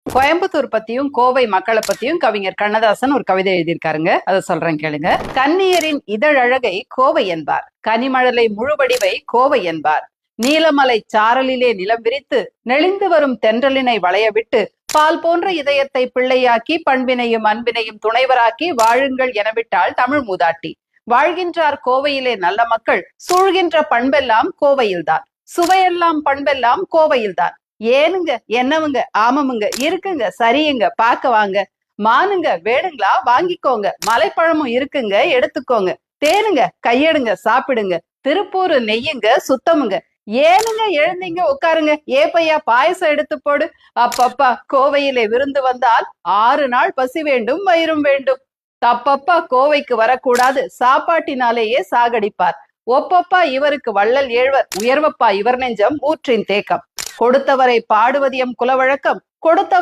கோயம்புத்தூர் பத்தியும் கோவை மக்களை பத்தியும் கவிஞர் கண்ணதாசன் ஒரு கவிதை எழுதியிருக்காருங்க. அதை சொல்றேன் கேளுங்க. கன்னியரின் இதழழகை கோவை என்பார், கனிமழலை முழுவடிவை கோவை என்பார், நீலமலை சாரலிலே நிலம் விரித்து நெளிந்து வரும் தென்றலினை வளைய விட்டு பால் போன்ற இதயத்தை பிள்ளையாக்கி பண்பினையும் அன்பினையும் துணைவராக்கி வாழுங்கள் என விட்டால் தமிழ் மூதாட்டி. வாழ்கின்றார் கோவையிலே நல்ல மக்கள், சூழ்கின்ற பண்பெல்லாம் கோவையில்தான், சுவையெல்லாம் பண்பெல்லாம் கோவையில்தான். ஏனுங்க என்னவுங்க ஆமமுங்க இருக்குங்க சரியுங்க பாக்க வாங்க, மானுங்க வேணுங்களா வாங்கிக்கோங்க, மலைப்பழமும் இருக்குங்க எடுத்துக்கோங்க, தேனுங்க கையெடுங்க சாப்பிடுங்க, திருப்பூர் நெய்யுங்க சுத்தமுங்க, ஏனுங்க எழுந்தீங்க உட்காருங்க, ஏப்பையா பாயசம் எடுத்து போடு. அப்பப்பா கோவையிலே விருந்து வந்தால் 6 நாள் பசி வேண்டும் வயிறும் வேண்டும். தப்பப்பா கோவைக்கு வரக்கூடாது, சாப்பாட்டினாலேயே சாகடிப்பார். ஒப்பப்பா இவருக்கு வள்ளல் ஏழ்வர், உயர்வப்பா இவர் நெஞ்சம் ஊற்றின் தேக்கம். கொடுத்தவரை பாடுவது எம் குலவழக்கம், கொடுத்த